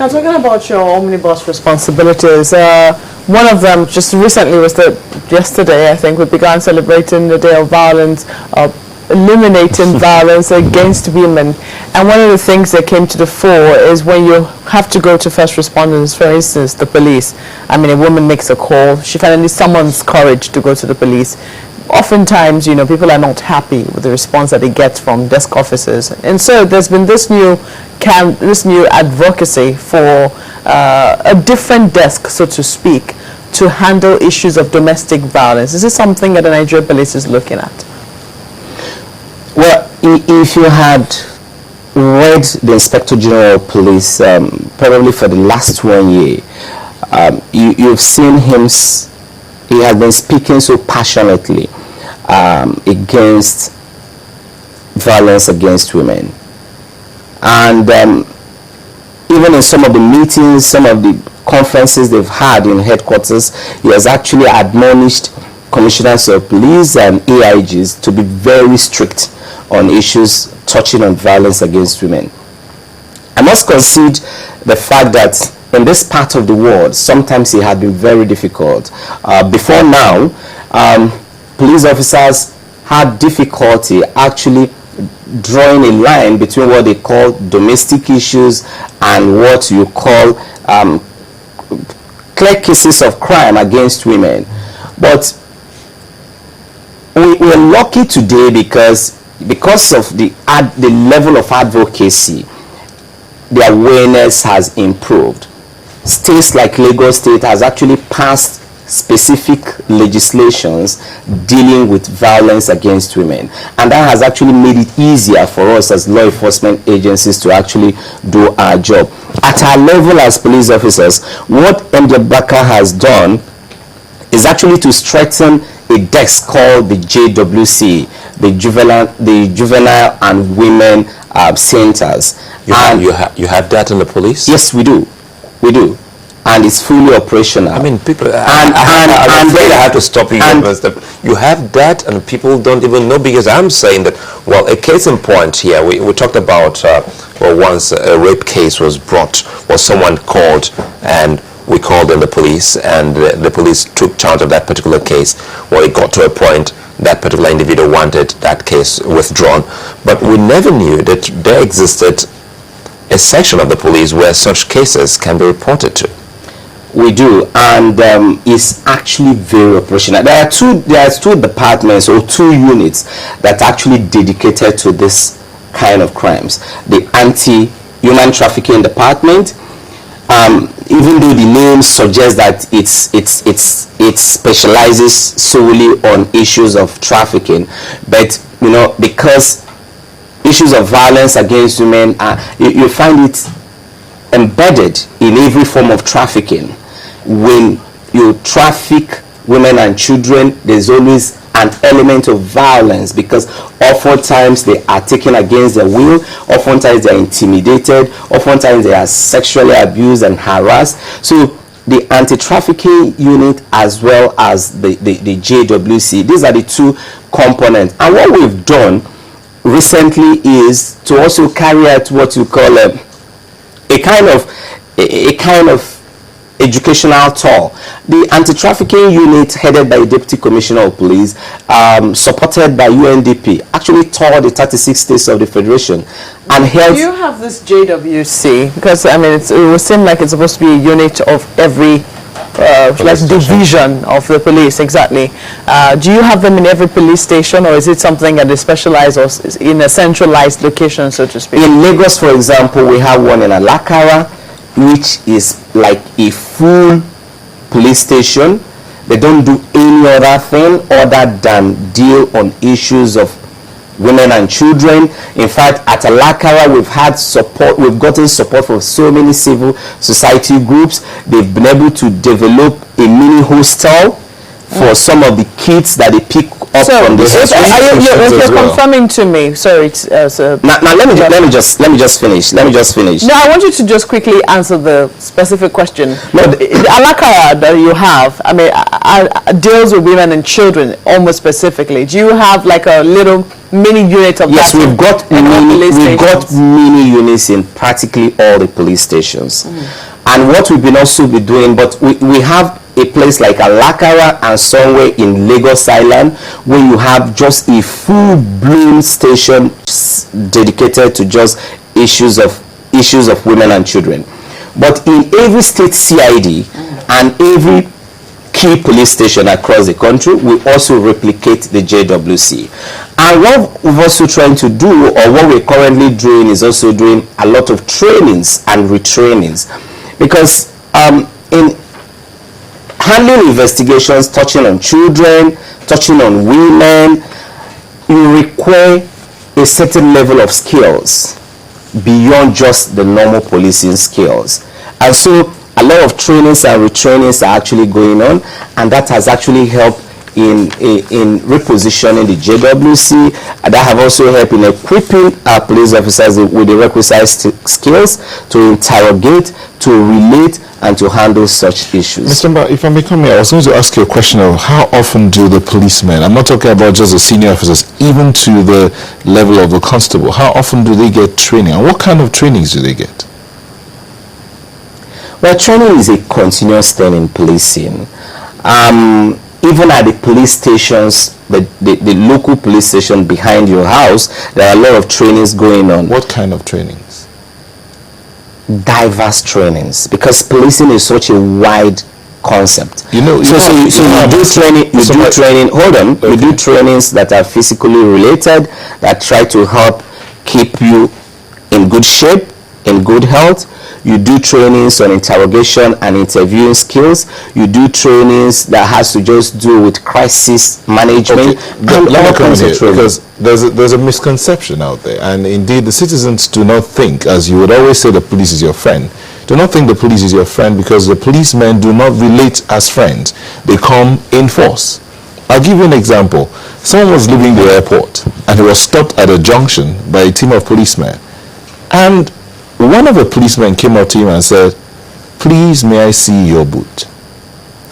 Now, talking about your omnibus responsibilities, one of them just recently was that yesterday, I think, we began celebrating the Day of Violence, eliminating violence against women. And one of the things that came to the fore is when you have to go to first responders, for instance, the police. I mean, a woman makes a call, she finally summons courage to go to the police. Oftentimes, you know, people are not happy with the response that they get from desk officers. And so there's been this new advocacy for a different desk, so to speak, to handle issues of domestic violence. Is this something that the Nigerian police is looking at? Well, if you had read the Inspector General of Police, probably for the last 1 year, you've seen him, he has been speaking so passionately against violence against women. And even in some of the meetings, some of the conferences they've had in headquarters, he has actually admonished commissioners of police and AIGs to be very strict on issues touching on violence against women. I must concede the fact that in this part of the world, sometimes it had been very difficult. Before now, police officers had difficulty actually drawing a line between what they call domestic issues and what you call clear cases of crime against women. But we're lucky today because of the level of advocacy, the awareness has improved. States like Lagos State has actually passed specific legislations dealing with violence against women, and that has actually made it easier for us as law enforcement agencies to actually do our job. At our level as police officers, what MD Abubakar has done is actually to strengthen a desk called the JWC, the Juvenile and Women Centers. You have that in the police? Yes, we do. We do. And it's fully operational. I mean, people, I have to stop you. You have that, and people don't even know, because I'm saying that, well, a case in point here, we talked about, once a rape case was brought, someone called, and we called in the police, and the police took charge of that particular case. Well, it got to a point that particular individual wanted that case withdrawn, but we never knew that there existed a section of the police where such cases can be reported to. We do, and it's actually very operational. There are two departments or two units that are actually dedicated to this kind of crimes. The anti-human trafficking department, even though the name suggests that it specializes solely on issues of trafficking, but you know, because issues of violence against women, you find it embedded in every form of trafficking. When you traffic women and children, there's always an element of violence, because oftentimes they are taken against their will, oftentimes they are intimidated, oftentimes they are sexually abused and harassed. So the anti-trafficking unit as well as the JWC, these are the two components. And what we've done recently is to also carry out what you call a kind of educational tour. The anti-trafficking unit, headed by the Deputy Commissioner of Police, supported by UNDP, actually toured the 36 states of the Federation and held... Do you have this JWC? Because I mean, it would seem like it's supposed to be a unit of every like division of the police. Exactly. Do you have them in every police station, or is it something that is specialized or in a centralized location, so to speak? In Lagos, for example, we have one in Alakara, which is like a full police station. They don't do any other thing other than deal on issues of women and children. In fact, at Alakara, we've gotten support from so many civil society groups. They've been able to develop a mini hostel for some of the kids that they pick up from the you're confirming to me. Sorry. Now let me just finish. No, I want you to just quickly answer the specific question. No, the alakaya that you have, I mean, deals with women and children almost specifically. Do you have like a little mini unit of yes, that? Yes, we've got mini units in practically all the police stations. And what we've been also be doing, but we have a place like Alakara and somewhere in Lagos Island where you have just a full-blown station dedicated to just issues of women and children. But in every state CID and every key police station across the country, we also replicate the JWC. And what we're also trying to do, or what we're currently doing, is also doing a lot of trainings and retrainings, because in handling investigations touching on children, touching on women, you require a certain level of skills beyond just the normal policing skills. And so a lot of trainings and retrainings are actually going on, and that has actually helped in repositioning the JWC. And that have also helped in equipping our police officers with the requisite skills to interrogate, to relate, and to handle such issues. Mr. Mba, if I may come here, I was going to ask you a question of how often do the policemen, I'm not talking about just the senior officers, even to the level of the constable, how often do they get training, and what kind of trainings do they get? Well, training is a continuous thing in policing. Even at the police stations, the local police station behind your house, there are a lot of trainings going on. What kind of trainings? Diverse trainings, because policing is such a wide concept. You do trainings that are physically related, that try to help keep you in good shape, in good health. You do trainings on interrogation and interviewing skills. You do trainings that has to just do with crisis management. Okay. Let me come in here, because there's a misconception out there, and indeed the citizens do not think, as you would always say, the police is your friend. Do not think the police is your friend, because the policemen do not relate as friends. They come in force. I'll give you an example. Someone was leaving the airport and he was stopped at a junction by a team of policemen, and one of the policemen came up to him and said, "Please, may I see your boot?"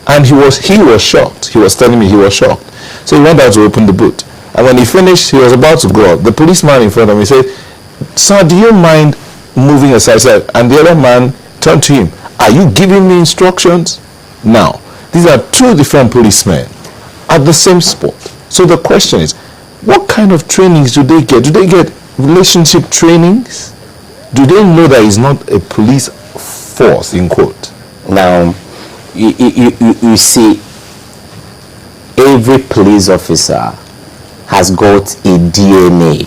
And he was shocked. He was telling me he was shocked. So he went out to open the boot. And when he finished, he was about to go out. The policeman in front of him said, "Sir, do you mind moving aside?" And the other man turned to him, "Are you giving me instructions?" Now, these are two different policemen at the same spot. So the question is, what kind of trainings do they get? Do they get relationship trainings? Do they know that it's not a police force, in quote? Now, you see, every police officer has got a DNA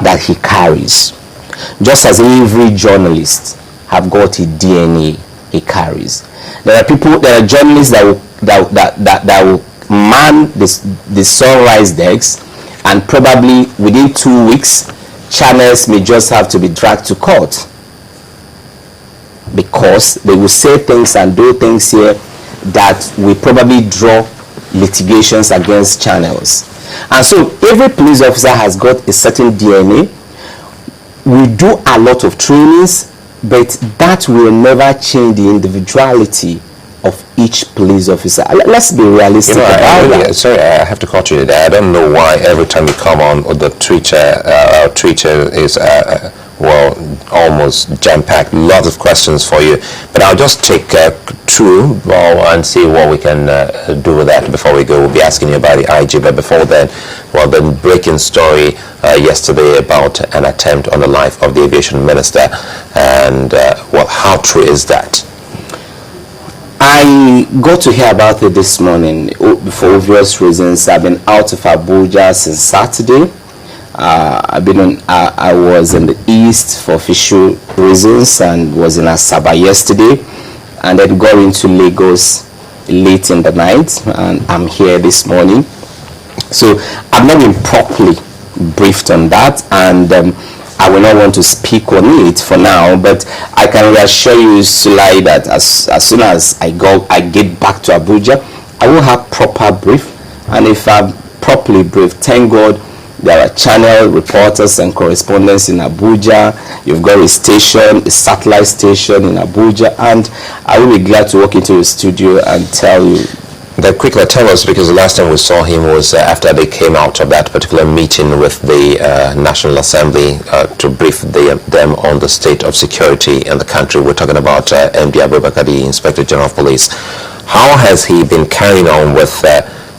that he carries, just as every journalist have got a DNA he carries. There are journalists that will man the sunrise decks, and probably within 2 weeks, channels may just have to be dragged to court, because they will say things and do things here that will probably draw litigations against channels. And so every police officer has got a certain DNA. We do a lot of trainings, but that will never change the individuality of each police officer. Let's be realistic about that. Sorry, I have to cut you there. I don't know why every time you come on the Twitter is almost jam-packed. Lots of questions for you, but I'll just take two and see what we can do with that before we go. We'll be asking you about the IG, but before then, the breaking story yesterday about an attempt on the life of the aviation minister, and how true is that? I got to hear about it this morning for obvious reasons. I've been out of Abuja since Saturday. I was in the east for official reasons and was in Asaba yesterday, and then got into Lagos late in the night, and I'm here this morning. So I've not been properly briefed on that, and I will not want to speak on it for now, but I can reassure you, Sulai, that as soon as I get back to Abuja, I will have proper brief, and if I'm properly briefed. Thank God there are channel reporters and correspondents in Abuja. You've got a station, a satellite station in Abuja, and I will be glad to walk into the studio and tell you. That quickly tell us, because the last time we saw him was after they came out of that particular meeting with the National Assembly to brief them on the state of security in the country. We're talking about MD Abubakar, the Inspector General of Police. How has he been carrying on with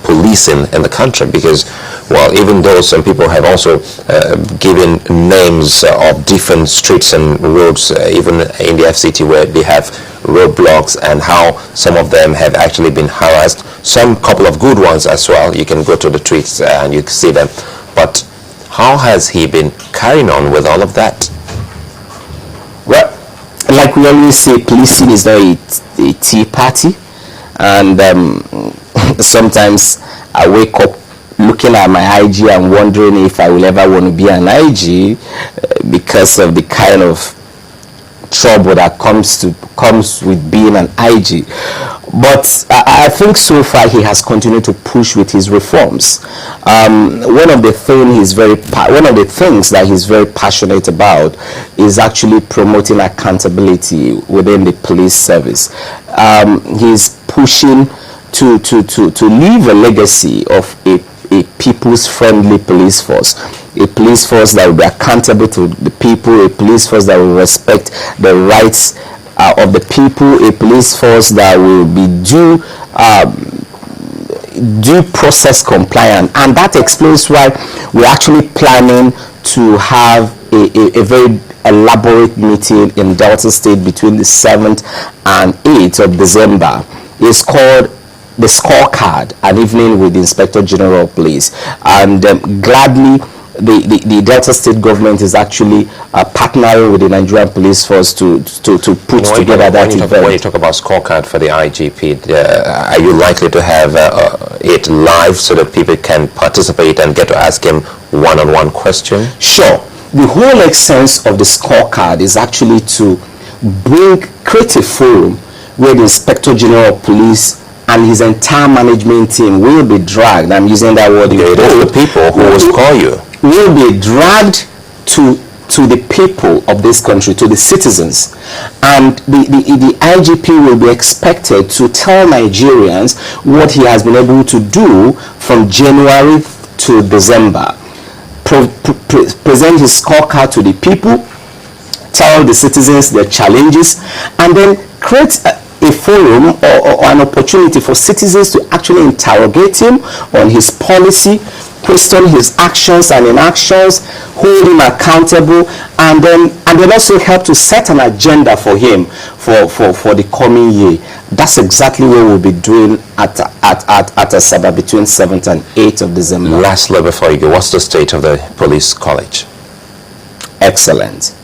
policing in the country? Because, well, even though some people have also given names of different streets and roads, even in the FCT, where they have roadblocks, and how some of them have actually been harassed, some couple of good ones as well. You can go to the tweets and you can see them. But how has he been carrying on with all of that? Well, like we always say, policing is not a tea party, and sometimes I wake up looking at my IG and wondering if I will ever want to be an IG because of the kind of trouble that comes with being an IG. But I think so far he has continued to push with his reforms. One of the things that he's very passionate about is actually promoting accountability within the police service. He's pushing to leave a legacy of a people's friendly police force, a police force that will be accountable to the people, a police force that will respect the rights of the people, a police force that will be due process compliant. And that explains why we're actually planning to have a very elaborate meeting in Delta State between the 7th and 8th of December. It's called the Scorecard, an evening with the Inspector General of Police, and gladly the Delta State government is actually partnering with the Nigerian Police Force to put together that event. When you talk about Scorecard for the IGP, are you likely to have it live so that people can participate and get to ask him one-on-one questions? Sure. The whole essence of the Scorecard is actually to create a forum where the Inspector General of Police and his entire management team will be dragged. I'm using that word. The people who will score you will be dragged to the people of this country, to the citizens, and the IGP will be expected to tell Nigerians what he has been able to do from January to December. Present his scorecard to the people, tell the citizens their challenges, and then create a forum or an opportunity for citizens to actually interrogate him on his policy, question his actions and inactions, hold him accountable, and then also help to set an agenda for him for the coming year. That's exactly what we'll be doing at Asaba between 7th and 8th of December. Lastly, before you go, what's the state of the police college? Excellent.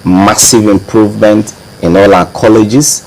Massive improvement in all our colleges.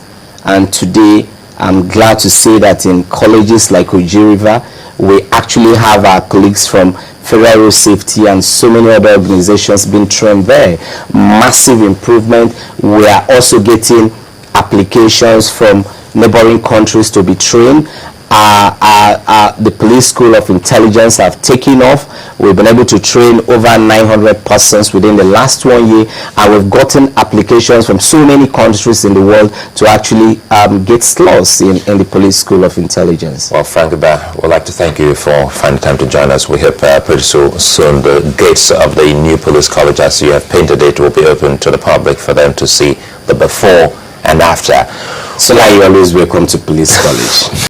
And today, I'm glad to say that in colleges like Oji River, we actually have our colleagues from Federal Road Safety and so many other organizations being trained there. Massive improvement. We are also getting applications from neighboring countries to be trained. The Police School of Intelligence have taken off. We've been able to train over 900 persons within the last 1 year, and we've gotten applications from so many countries in the world to actually get slots in the Police School of Intelligence. Well, Frank Iba, we'd like to thank you for finding time to join us. We hope pretty soon the gates of the new police college, as you have painted it, will be open to the public for them to see the before and after. So now you're always welcome to Police College.